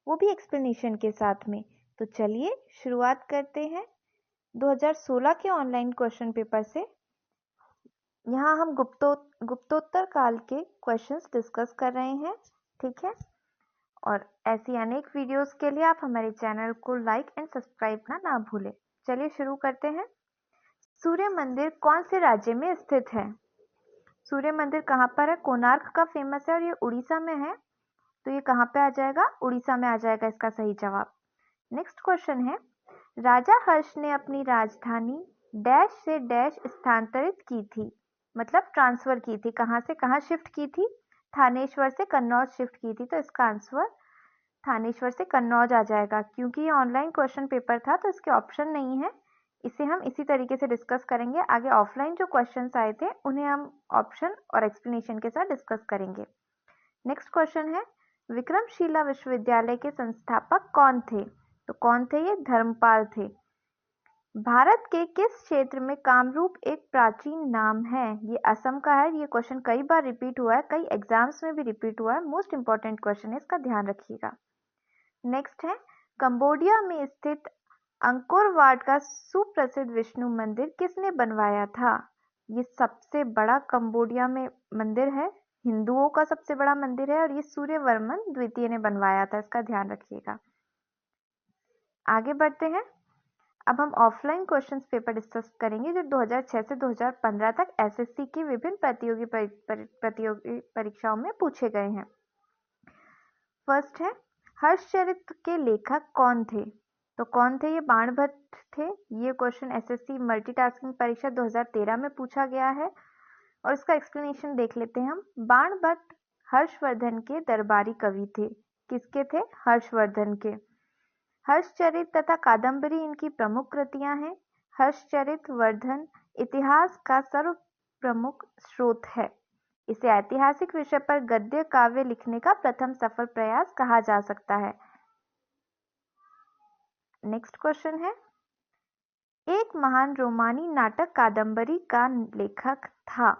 वो भी एक्सप्लेनेशन के साथ में। तो चलिए शुरुआत करते हैं 2016 के ऑनलाइन क्वेश्चन पेपर से। यहाँ हम गुप्तोत्तर काल के क्वेश्चंस डिस्कस कर रहे हैं, ठीक है। और ऐसी अनेक वीडियोस के लिए आप हमारे चैनल को लाइक एंड सब्सक्राइब करना ना भूलें। चलिए शुरू करते हैं। सूर्य मंदिर कौन से राज्य में स्थित है? सूर्य मंदिर कहाँ पर है? कोणार्क का फेमस है और ये उड़ीसा में है। तो ये कहाँ पे आ जाएगा? उड़ीसा में आ जाएगा इसका सही जवाब। नेक्स्ट क्वेश्चन है, राजा हर्ष ने अपनी राजधानी डैश से डैश स्थानांतरित की थी, मतलब ट्रांसफर की थी। कहाँ से कहाँ शिफ्ट की थी? थानेश्वर से कन्नौज शिफ्ट की थी। तो इसका आंसर थानेश्वर से कन्नौज आ जाएगा। क्योंकि ये ऑनलाइन क्वेश्चन पेपर था तो इसके ऑप्शन नहीं है। इसे हम इसी तरीके से डिस्कस करेंगे। आगे ऑफलाइन जो क्वेश्चंस आए थे उन्हें हम ऑप्शन और एक्सप्लेनेशन के साथ डिस्कस करेंगे। नेक्स्ट क्वेश्चन है, विक्रमशिला विश्वविद्यालय के संस्थापक कौन थे? तो कौन थे ये? धर्मपाल थे। भारत के किस क्षेत्र में कामरूप एक प्राचीन नाम है? ये असम का है। ये क्वेश्चन कई बार रिपीट हुआ है, कई एग्जाम्स में भी रिपीट हुआ है। मोस्ट इंपॉर्टेंट क्वेश्चन है, इसका ध्यान रखिएगा। नेक्स्ट है, कंबोडिया में स्थित अंकोर वाट का सुप्रसिद्ध विष्णु मंदिर किसने बनवाया था? ये सबसे बड़ा कंबोडिया में मंदिर है, हिंदुओं का सबसे बड़ा मंदिर है और ये सूर्यवर्मन द्वितीय ने बनवाया था। इसका ध्यान रखिएगा। आगे बढ़ते हैं। अब हम ऑफलाइन क्वेश्चंस पेपर डिस्कस करेंगे जो 2006 से 2015 तक एसएससी की विभिन्न प्रतियोगी परीक्षाओं में पूछे गए हैं। फर्स्ट है, हर्षचरित के लेखक कौन थे? तो कौन थे ये? बाणभट्ट थे। ये क्वेश्चन एसएससी मल्टीटास्किंग परीक्षा 2013 में पूछा गया है और इसका एक्सप्लेनेशन देख लेते हैं हम। बाणभट्ट हर्षवर्धन के दरबारी कवि थे। किसके थे? हर्षवर्धन के। हर्षचरित तथा कादंबरी इनकी प्रमुख कृतियां हैं। हर्षचरित वर्धन इतिहास का सर्व प्रमुख स्रोत है। इसे ऐतिहासिक विषय पर गद्य काव्य लिखने का प्रथम सफल प्रयास कहा जा सकता है। नेक्स्ट क्वेश्चन है, एक महान रोमानी नाटक कादंबरी का लेखक था।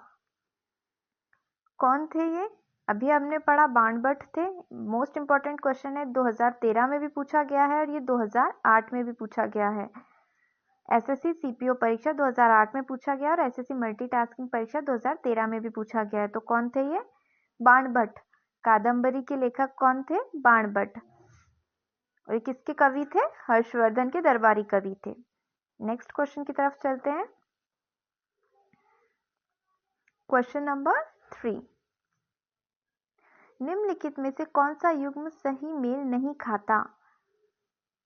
कौन थे ये? अभी हमने पढ़ा बाणभट्ट थे। मोस्ट इंपॉर्टेंट क्वेश्चन है, 2013 में भी पूछा गया है और ये 2008 में भी पूछा गया है। एसएससी सीपीओ परीक्षा 2008 में पूछा गया और एसएससी मल्टीटास्किंग परीक्षा 2013 में भी पूछा गया है। तो कौन थे ये? बाणभट्ट। कादंबरी के लेखक कौन थे? बाणभट्ट। और ये किसके कवि थे? हर्षवर्धन के दरबारी कवि थे। नेक्स्ट क्वेश्चन की तरफ चलते हैं। क्वेश्चन नंबर 3, निम्नलिखित में से कौन सा युग्म सही मेल नहीं खाता?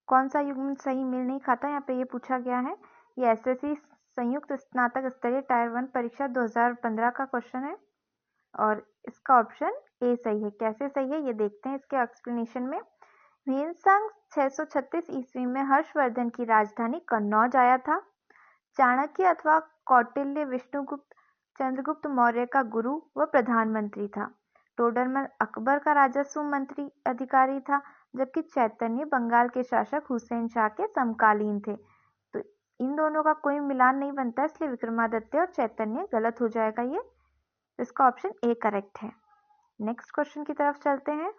कौन सा युग्म सही मेल नहीं खाता? यहाँ पे ये पूछा गया है। ये एसएससी संयुक्त स्नातक स्तरीय टायर 1 परीक्षा 2015 का क्वेश्चन है और इसका ऑप्शन ए सही है। कैसे सही है ये देखते हैं इसके एक्सप्लेनेशन में। भीमसंग 636 ईस्वी में हर्षवर्धन की राजधानी कन्नौज आया था। चाणक्य अथवा कौटिल्य विष्णुगुप्त चंद्रगुप्त मौर्य का गुरु व प्रधानमंत्री था। टोडरमल अकबर का राजस्व मंत्री अधिकारी था, जबकि चैतन्य बंगाल के शासक हुसैन शाह के समकालीन थे। तो इन दोनों का कोई मिलान नहीं बनता, इसलिए विक्रमादित्य और चैतन्य गलत हो जाएगा ये। इसका ऑप्शन ए करेक्ट है। नेक्स्ट क्वेश्चन की तरफ चलते हैं।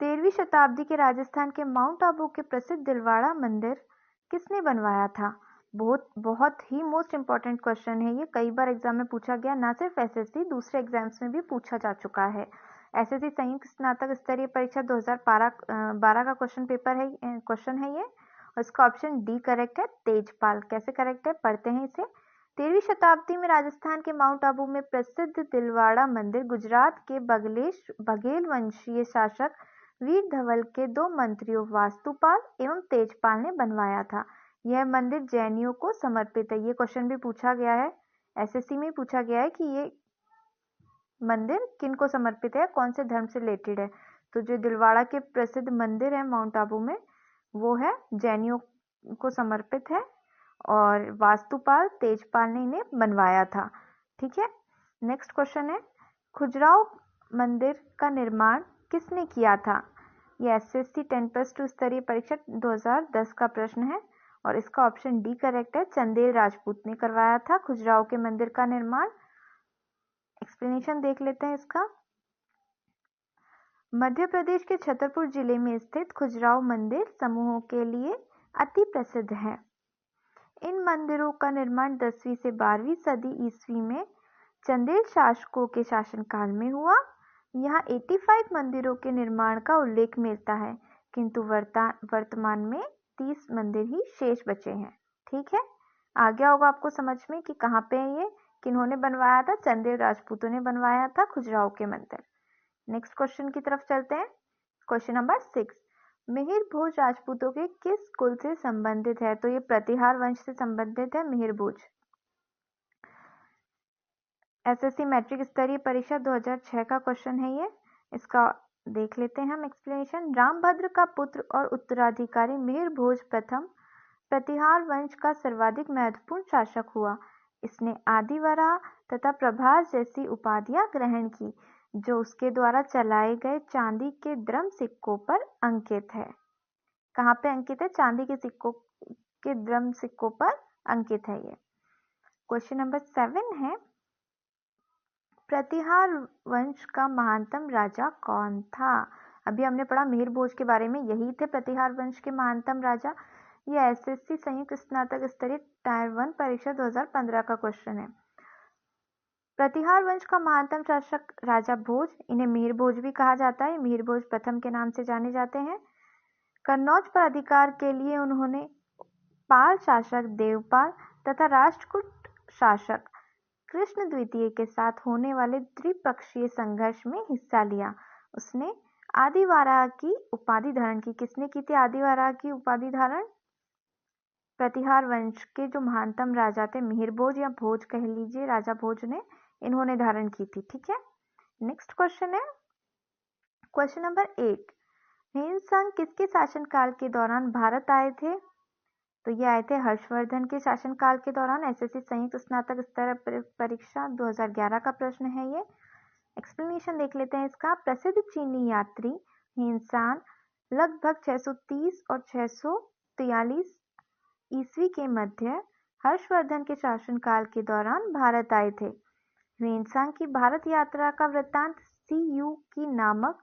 13वीं शताब्दी के राजस्थान के माउंट आबू के प्रसिद्ध दिलवाड़ा मंदिर किसने बनवाया था? बहुत ही मोस्ट इंपॉर्टेंट क्वेश्चन है ये। कई बार एग्जाम में पूछा गया, ना सिर्फ एसएससी, दूसरे एग्जाम्स में भी पूछा जा चुका है। एसएससी संयुक्त स्नातक स्तरीय परीक्षा 2012 का क्वेश्चन है ये और इसका ऑप्शन डी करेक्ट है, तेजपाल। कैसे करेक्ट है पढ़ते हैं इसे। 13वीं शताब्दी में राजस्थान के माउंट आबू में प्रसिद्ध दिलवाड़ा मंदिर गुजरात के बघेल वंशीय शासक वीर धवल के 2 मंत्रियों वास्तुपाल एवं तेजपाल ने बनवाया था। यह मंदिर जैनियों को समर्पित है। ये क्वेश्चन भी पूछा गया है, एसएससी में पूछा गया है कि ये मंदिर किन को समर्पित है, कौन से धर्म से रिलेटेड है। तो जो दिलवाड़ा के प्रसिद्ध मंदिर है माउंट आबू में, वो है जैनियों को समर्पित है और वास्तुपाल तेजपाल ने इन्हें बनवाया था। ठीक है। नेक्स्ट क्वेश्चन है, खजुराहो मंदिर का निर्माण किसने किया था? यह एसएससी 10+2 स्तरीय परीक्षा 2010 का प्रश्न है और इसका ऑप्शन डी करेक्ट है, चंदेल राजपूत ने करवाया था खजुराहो के मंदिर का निर्माण। एक्सप्लेनेशन देख लेते हैं इसका। मध्य प्रदेश के छतरपुर जिले में स्थित खजुराहो मंदिर समूहों के लिए अति प्रसिद्ध है। इन मंदिरों का निर्माण 10वीं से 12वीं सदी ईस्वी में चंदेल शासकों के शासनकाल में हुआ। यहाँ 85 मंदिरों के निर्माण का उल्लेख मिलता है, किंतु वर्तमान में 30 मंदिर ही शेष बचे हैं। ठीक है, आ गया होगा आपको समझ में कि कहाँ पे है ये, किन्होंने बनवाया था? चंदेल राजपूतों ने बनवाया था खजुराहो के मंदिर। नेक्स्ट क्वेश्चन की तरफ चलते हैं। क्वेश्चन नंबर 6, मिहिर भोज राजपूतों के किस कुल से संबंधित है? तो ये प्रतिहार वंश से संबंधित है मिहिर भोज। एसएससी मैट्रिक स्तरीय परीक्षा 2006 का क्वेश्चन है ये। इसका देख लेते हैं हम एक्सप्लेनेशन। रामभद्र का पुत्र और उत्तराधिकारी मिहिर भोज प्रथम प्रतिहार वंश का सर्वाधिक महत्वपूर्ण शासक हुआ। इसने आदिवराह तथा प्रभास जैसी उपाधियां ग्रहण की, जो उसके द्वारा चलाए गए चांदी के द्रम सिक्कों पर अंकित है। कहाँ पे अंकित है? चांदी के सिक्कों के द्रम सिक्कों पर अंकित है ये। क्वेश्चन नंबर 7 है, प्रतिहार वंश का महानतम राजा कौन था? अभी हमने पढ़ा मिहिर भोज के बारे में, यही थे प्रतिहार वंश के महानतम राजा। यह एसएससी संयुक्त स्नातक स्तरीय टायर 1 परीक्षा 2015 का क्वेश्चन है। प्रतिहार वंश का महानतम शासक राजा भोज, इन्हें मिहिर भोज भी कहा जाता है। मिहिर भोज प्रथम के नाम से जाने जाते हैं। कन्नौज पर अधिकार के लिए उन्होंने पाल शासक देवपाल तथा राष्ट्रकूट शासक कृष्ण द्वितीय के साथ होने वाले द्विपक्षीय संघर्ष में हिस्सा लिया। उसने आदिवराह की उपाधि धारण की। किसने की थी आदिवराह की उपाधि धारण? प्रतिहार वंश के जो महानतम राजा थे मिहिर भोज या भोज कह लीजिए, राजा भोज ने इन्होंने धारण की थी। ठीक है, नेक्स्ट क्वेश्चन है क्वेश्चन नंबर 8, ह्वेनसांग किसके शासनकाल के दौरान भारत आए थे? तो ये आए थे हर्षवर्धन के शासनकाल के दौरान। एसएससी संयुक्त स्नातक स्तर परीक्षा 2011 का प्रश्न है ये। एक्सप्लेनेशन देख लेते हैं इसका। प्रसिद्ध चीनी यात्री ह्वेनसांग लगभग 630 और 643 ईस्वी के मध्य हर्षवर्धन के शासनकाल के दौरान भारत आए थे। ह्वेनसांग की भारत यात्रा का वृत्तांत सीयू की नामक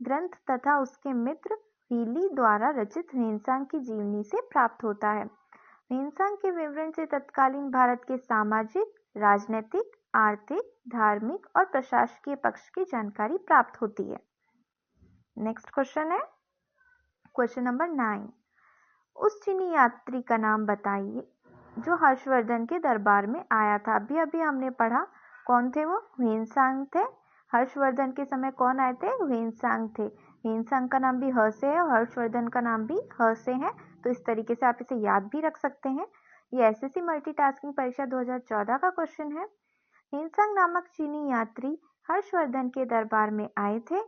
ग्रंथ तथा उसके मित्र हीली द्वारा रचित ह्वेनसांग की जीवनी से प्राप्त होता है। ह्वेनसांग के विवरण से तत्कालीन भारत के सामाजिक, राजनीतिक, आर्थिक, धार्मिक और प्रशासकीय पक्ष की जानकारी प्राप्त होती है। नेक्स्ट क्वेश्चन है क्वेश्चन नंबर 9, उस चीनी यात्री का नाम बताइए जो हर्षवर्धन के दरबार में आया था। अभी अभी हमने पढ़ा, कौन थे वो? ह्वेनसांग थे। हर्षवर्धन के समय कौन आए थे? ह्वेनसांग थे। ह्वेनसांग का नाम भी ह से है और हर्षवर्धन का नाम भी ह से है, तो इस तरीके से आप इसे याद भी रख सकते हैं। ये एसएससी मल्टीटास्किंग परीक्षा 2014 का क्वेश्चन है। ह्वेनसांग नामक चीनी यात्री हर्षवर्धन के दरबार में आए थे।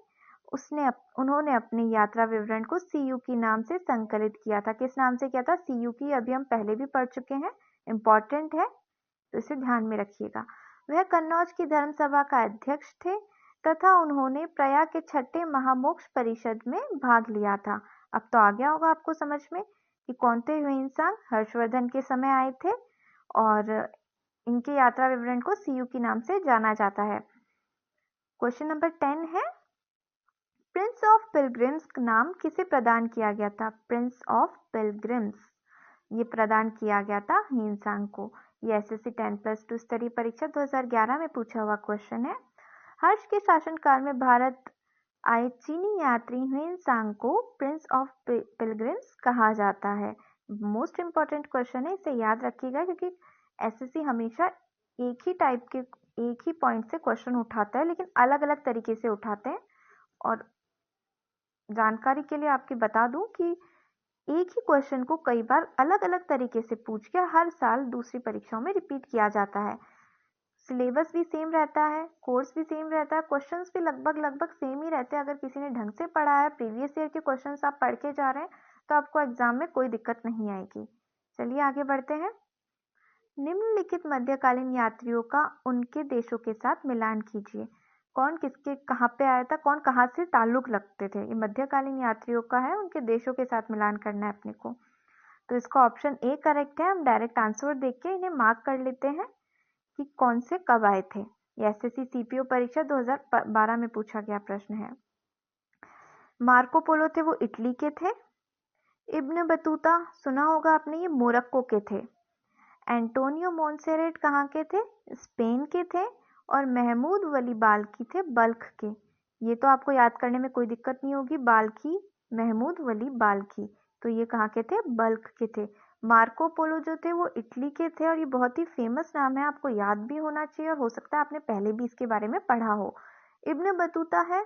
उन्होंने अपनी यात्रा विवरण को सीयू की नाम से संकलित किया था। किस नाम से किया था? सीयू की। अभी हम पहले भी पढ़ चुके हैं, इंपॉर्टेंट है तो इसे ध्यान में रखिएगा। वह कन्नौज की धर्म सभा का अध्यक्ष थे तथा उन्होंने प्रयाग के 6ठे महामोक्ष परिषद में भाग लिया था। अब तो आ गया होगा आपको समझ में कि कौन थे ह्वेनसांग। हर्षवर्धन के समय आए थे और इनके यात्रा विवरण को सीयू के नाम से जाना जाता है। क्वेश्चन नंबर 10 है, प्रिंस ऑफ पिलग्रिम्स का नाम किसे प्रदान किया गया था? प्रिंस ऑफ पिलग्रिम्स ये प्रदान किया गया था ह्वेनसांग को। ये एसएससी 10+2 स्तरीय परीक्षा 2011 में पूछा हुआ क्वेश्चन है। हर्ष के शासनकाल में भारत आए चीनी यात्री ह्वेनसांग को प्रिंस ऑफ पिलग्रिम्स कहा जाता है। मोस्ट इंपॉर्टेंट क्वेश्चन है, इसे याद रखिएगा क्योंकि एसएससी हमेशा एक ही टाइप के एक ही पॉइंट से क्वेश्चन उठाता है, लेकिन अलग अलग तरीके से उठाते हैं। और जानकारी के लिए आपके बता दूं कि एक ही क्वेश्चन को कई बार अलग अलग तरीके से पूछ के हर साल दूसरी परीक्षाओं में रिपीट किया जाता है। सिलेबस भी सेम रहता है, कोर्स भी सेम रहता है, क्वेश्चंस भी लगभग सेम ही रहते हैं। अगर किसी ने ढंग से पढ़ा है, प्रीवियस ईयर के क्वेश्चंस आप पढ़ के जा रहे हैं, तो आपको एग्जाम में कोई दिक्कत नहीं आएगी। चलिए आगे बढ़ते हैं। निम्नलिखित मध्यकालीन यात्रियों का उनके देशों के साथ मिलान कीजिए। कौन किसके कहाँ पे आया था, कौन कहाँ से ताल्लुक लगते थे? ये मध्यकालीन यात्रियों का है, उनके देशों के साथ मिलान करना है अपने को। तो इसका ऑप्शन ए करेक्ट है। हम डायरेक्ट आंसर देख के इन्हें मार्क कर लेते हैं कि कौन से कब आए थे। ये एसएससी सीपीओ परीक्षा 2012 में पूछा गया प्रश्न है। मार्को पोलो थे वो इटली के थे। इब्न बतूता सुना होगा आपने, ये मोरक्को के थे। एंटोनियो मोंसेरेट कहाँ के थे? स्पेन के थे। और महमूद वली बाल्खी थे बल्ख के। ये तो आपको याद करने में कोई दिक्कत नहीं होगी, बाल्खी, महमूद वली बाल्खी, तो ये कहाँ के थे? बल्ख के थे। मार्को पोलो जो थे वो इटली के थे और ये बहुत ही फेमस नाम है, आपको याद भी होना चाहिए और हो सकता है आपने पहले भी इसके बारे में पढ़ा हो। इब्न बतूता है,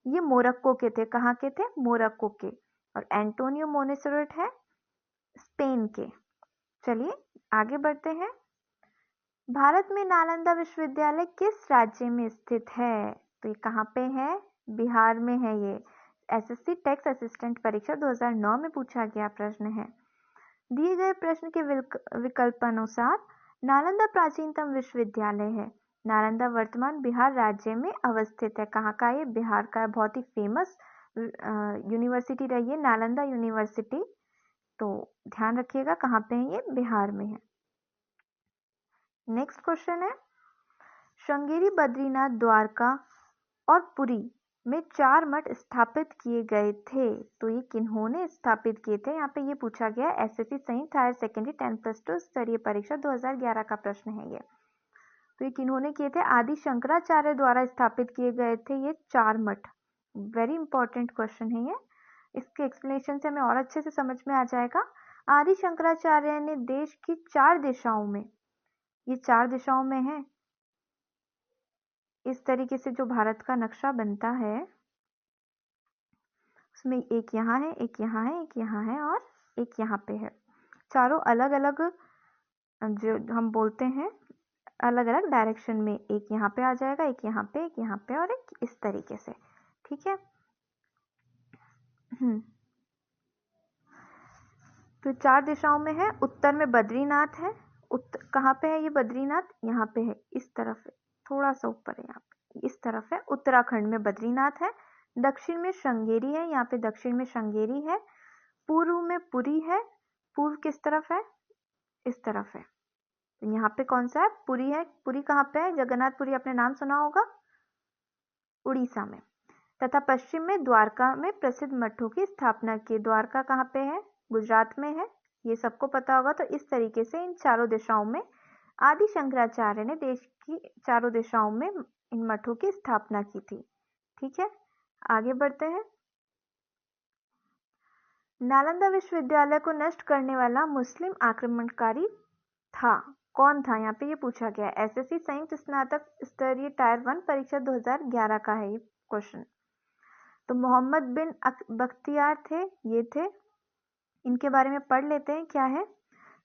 ये मोरक्को के थे। कहाँ के थे? मोरक्को के। और एंटोनियो मोंसेरेट है स्पेन के। चलिए आगे बढ़ते हैं। भारत में नालंदा विश्वविद्यालय किस राज्य में स्थित है? तो ये कहाँ पे है? बिहार में है। ये एसएससी टेक्स्ट असिस्टेंट परीक्षा 2009 में पूछा गया प्रश्न है। दिए गए प्रश्न के विकल्पानुसार नालंदा प्राचीनतम विश्वविद्यालय है। नालंदा वर्तमान बिहार राज्य में अवस्थित है। कहाँ का? ये बिहार का। बहुत ही फेमस यूनिवर्सिटी रही है नालंदा यूनिवर्सिटी, तो ध्यान रखिएगा कहाँ पे है ये? बिहार में है। नेक्स्ट क्वेश्चन है, श्रृंगेरी, बद्रीनाथ, द्वारका और पुरी में 4 मठ स्थापित किए गए थे। तो ये किन्होंने स्थापित किए थे? यहाँ पे ये पूछा गया एसएससी संयुक्त हायर सेकेंडरी 10+2 स्तरीय परीक्षा 2011 का प्रश्न है ये। तो ये किन्होंने किए थे? आदि शंकराचार्य द्वारा स्थापित किए गए थे ये 4 मठ। वेरी इंपॉर्टेंट क्वेश्चन है ये, इसके एक्सप्लेनेशन से हमें और अच्छे से समझ में आ जाएगा। आदि शंकराचार्य ने देश की 4 दिशाओं में, ये 4 दिशाओं में है, इस तरीके से जो भारत का नक्शा बनता है उसमें एक यहाँ है, एक यहाँ है, एक यहाँ है और एक यहाँ पे है। चारों अलग अलग, जो हम बोलते हैं अलग अलग डायरेक्शन में, एक यहाँ पे आ जाएगा, एक यहाँ पे, एक यहाँ पे और एक इस तरीके से। ठीक है। तो 4 दिशाओं में है। उत्तर में बद्रीनाथ है। कहाँ पे है ये बद्रीनाथ? यहाँ पे है, इस तरफ है, थोड़ा सा ऊपर है, यहाँ पे इस तरफ है। उत्तराखंड में बद्रीनाथ है। दक्षिण में श्रृंगेरी है, यहाँ पे दक्षिण में श्रृंगेरी है। पूर्व में पुरी है। पूर्व किस तरफ है? इस तरफ है। तो यहाँ पे कौन सा है? पुरी है। पुरी कहाँ पे है? जगन्नाथपुरी, आपने नाम सुना होगा, उड़ीसा में। तथा पश्चिम में द्वारका में प्रसिद्ध मठों की स्थापना की। द्वारका कहाँ पे है? गुजरात में है, ये सबको पता होगा। तो इस तरीके से इन चारों दिशाओं में आदि शंकराचार्य ने देश की चारों दिशाओं में इन मठों की स्थापना की थी। ठीक है, आगे बढ़ते हैं। नालंदा विश्वविद्यालय को नष्ट करने वाला मुस्लिम आक्रमणकारी था, कौन था? यहाँ पे ये पूछा गया। एसएससी संयुक्त स्नातक स्तरीय टायर 1 परीक्षा 2011 का है ये क्वेश्चन। तो मोहम्मद बिन बख्तियार थे, ये थे। इनके बारे में पढ़ लेते हैं क्या है।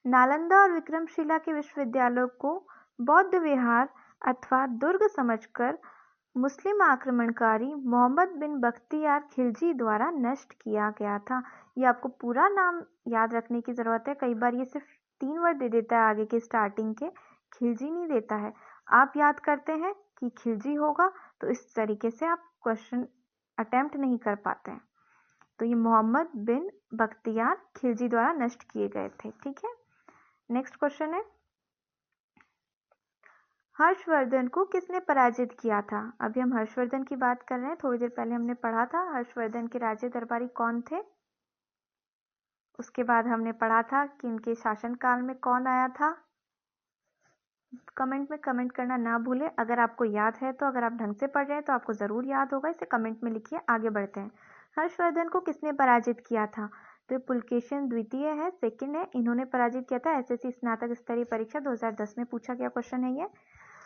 नालंदा और विक्रमशिला के विश्वविद्यालयों को बौद्ध विहार अथवा दुर्ग समझकर मुस्लिम आक्रमणकारी मोहम्मद बिन बख्तियार खिलजी द्वारा नष्ट किया गया था। ये आपको पूरा नाम याद रखने की जरूरत है, कई बार ये सिर्फ 3 वर्ड दे देता है आगे के स्टार्टिंग के, खिलजी नहीं देता है। आप याद करते हैं कि खिलजी होगा तो इस तरीके से आप क्वेश्चन अटेम्प्ट नहीं कर पाते हैं। तो ये मोहम्मद बिन बख्तियार खिलजी द्वारा नष्ट किए गए थे। ठीक है, नेक्स्ट क्वेश्चन है, हर्षवर्धन को किसने पराजित किया था? अभी हम हर्षवर्धन की बात कर रहे हैं, थोड़ी देर पहले हमने पढ़ा था हर्षवर्धन के राज्य दरबारी कौन थे। उसके बाद हमने पढ़ा था कि इनके शासनकाल में कौन आया था। कमेंट में कमेंट करना ना भूलें अगर आपको याद है तो। अगर आप ढंग से पढ़ रहे हैं तो आपको ज़रूर याद होगा, इसे कमेंट में लिखिए। आगे बढ़ते हैं। हर्षवर्धन को किसने पराजित किया था? तो पुलकेशिन द्वितीय है, सेकंड है, इन्होंने पराजित किया था। एसएससी स्नातक स्तरीय परीक्षा 2010 में पूछा गया क्वेश्चन है ये।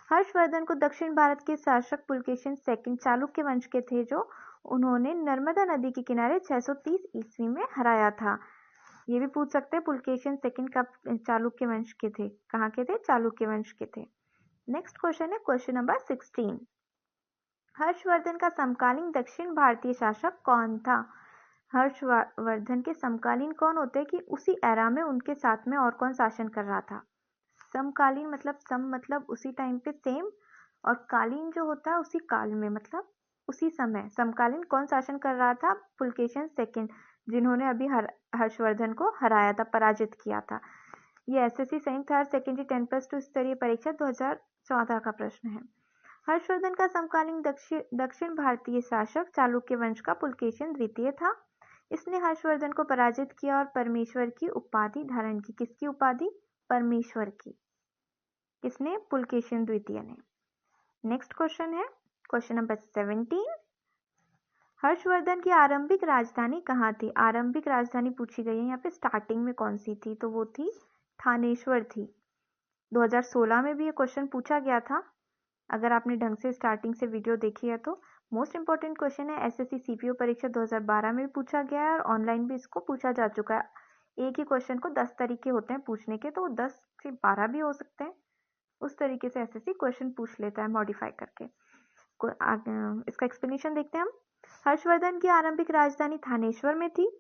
हर्षवर्धन को दक्षिण भारत के शासक पुलकेशिन सेकंड चालुक्य वंश के थे, जो उन्होंने नर्मदा नदी के किनारे 630 ईस्वी में हराया था। ये भी पूछ सकते हैं पुलकेशिन सेकंड का चालुक्य वंश के थे, कहाँ के थे? चालुक्य वंश के थे। नेक्स्ट क्वेश्चन है क्वेश्चन नंबर 16। हर्षवर्धन का समकालीन दक्षिण भारतीय शासक कौन था? हर्षवर्धन के समकालीन कौन होते हैं कि उसी एरा में उनके साथ में और कौन शासन कर रहा था। समकालीन मतलब सम मतलब उसी टाइम पे सेम, और कालीन जो होता है उसी काल में मतलब उसी समय। समकालीन कौन शासन कर रहा था? पुलकेशिन सेकंड, जिन्होंने अभी हर्षवर्धन को हराया था, पराजित किया था। ये एसएससी संयुक्त हायर सेकेंडरी 10+2 स्तरीय परीक्षा 2014 का प्रश्न है। हर्षवर्धन का समकालीन दक्षिण भारतीय शासक चालुक्य वंश का पुलकेशिन द्वितीय था। इसने हर्षवर्धन को पराजित किया और परमेश्वर की उपाधि धारण की। किसकी उपाधि? परमेश्वर की। किसने? पुलकेशिन द्वितीय ने। नेक्स्ट क्वेश्चन है क्वेश्चन नंबर 17। हर्षवर्धन की आरंभिक राजधानी कहाँ थी? आरंभिक राजधानी पूछी गई है यहाँ पे, स्टार्टिंग में कौन सी थी? तो वो थी थानेश्वर थी। 2016 में भी ये क्वेश्चन पूछा गया था। अगर आपने ढंग से स्टार्टिंग से वीडियो देखी है तो मोस्ट इंपॉर्टेंट क्वेश्चन है। एसएससी सीपीओ परीक्षा 2012 में भी पूछा गया है और ऑनलाइन भी इसको पूछा जा चुका है। एक ही क्वेश्चन को 10 तरीके होते हैं पूछने के, तो 10 से 12 भी हो सकते हैं। उस तरीके से एसएससी क्वेश्चन पूछ लेता है मॉडिफाई करके। इसका एक्सप्लेनेशन देखते हैं हम। हर्षवर्धन की आरंभिक राजधानी थानेश्वर में थी।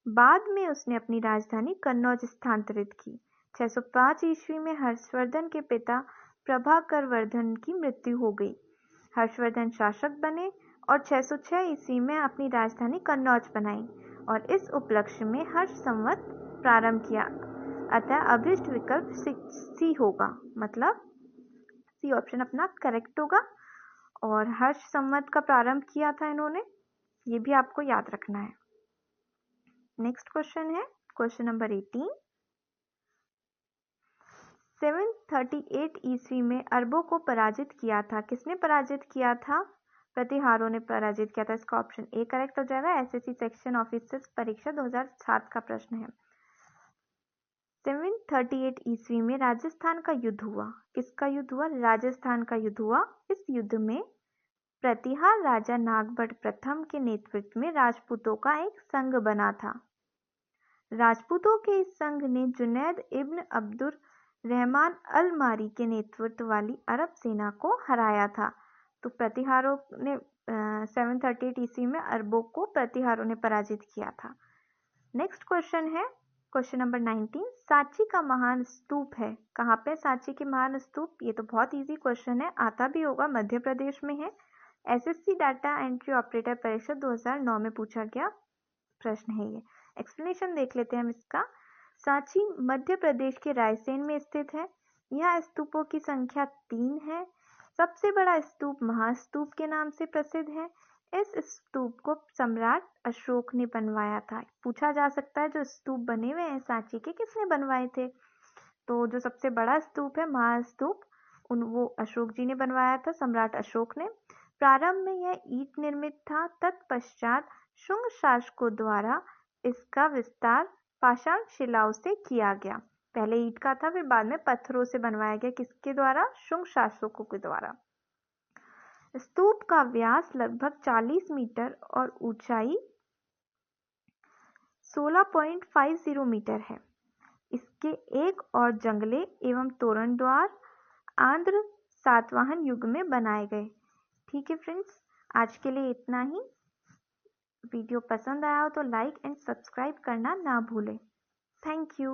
बाद में उसने अपनी राजधानी कन्नौज स्थानांतरित की। 605 ईस्वी में हर्षवर्धन के पिता प्रभाकर वर्धन की मृत्यु हो गई। हर्षवर्धन शासक बने और 606 ईस्वी में अपनी राजधानी कन्नौज बनाई और इस उपलक्ष्य में हर्ष संवत प्रारंभ किया। अतः अभिष्ट विकल्प सी होगा, मतलब सी ऑप्शन अपना करेक्ट होगा। और हर्ष संवत का प्रारंभ किया था इन्होंने, ये भी आपको याद रखना है। नेक्स्ट क्वेश्चन है क्वेश्चन नंबर 18। 738 ईस्वी में अरबों को पराजित किया था। किसने पराजित किया था? प्रतिहारों ने पराजित किया था। इसका ऑप्शन ए करेक्ट हो जाएगा। एसएससी सेक्शन ऑफिसर्स परीक्षा 2007 का प्रश्न है। 738 ईस्वी में राजस्थान का युद्ध हुआ। किसका युद्ध हुआ? राजस्थान का युद्ध हुआ। इस युद्ध में प्रतिहार राजा नागभट्ट प्रथम के नेतृत्व में राजपूतों का एक संघ बना था। राजपूतों के इस संघ ने जुनैद इब्न अब्दुर रहमान अल मारी के नेतृत्व वाली अरब सेना को हराया था। तो प्रतिहारों ने 738 ईस्वी में अरबों को प्रतिहारों ने पराजित किया था। नेक्स्ट क्वेश्चन है क्वेश्चन नंबर 19। सांची का महान स्तूप है कहाँ पे? सांची के महान स्तूप, ये तो बहुत इजी क्वेश्चन है, आता भी होगा, मध्य प्रदेश में है। एसएससी डाटा एंट्री ऑपरेटर परीक्षा 2009 में पूछा गया प्रश्न है ये। एक्सप्लेनेशन देख लेते हैं हम इसका। सांची मध्य प्रदेश के रायसेन में स्थित है। यहाँ स्तूपों की संख्या 3 है। सबसे बड़ा स्तूप महास्तूप के नाम से प्रसिद्ध है। इस स्तूप को सम्राट अशोक ने बनवाया था। पूछा जा सकता है जो स्तूप बने हुए हैं सांची के, किसने बनवाए थे? तो जो सबसे बड़ा स्तूप है महास्तूप, वो अशोक जी ने बनवाया था, सम्राट अशोक ने। प्रारंभ में यह ईंट निर्मित था। तत्पश्चात शुंग शासकों द्वारा इसका विस्तार पाषाण शिलाओं से किया गया। पहले ईंट का था, फिर बाद में पत्थरों से बनवाया गया। किसके द्वारा? शुंग शासकों के द्वारा। स्तूप का व्यास लगभग 40 मीटर और ऊंचाई 16.50 मीटर है। इसके एक और जंगले एवं तोरण द्वार आंध्र सातवाहन युग में बनाए गए। ठीक है फ्रेंड्स, आज के लिए इतना ही। वीडियो पसंद आया हो तो लाइक एंड सब्सक्राइब करना ना भूलें। Thank you.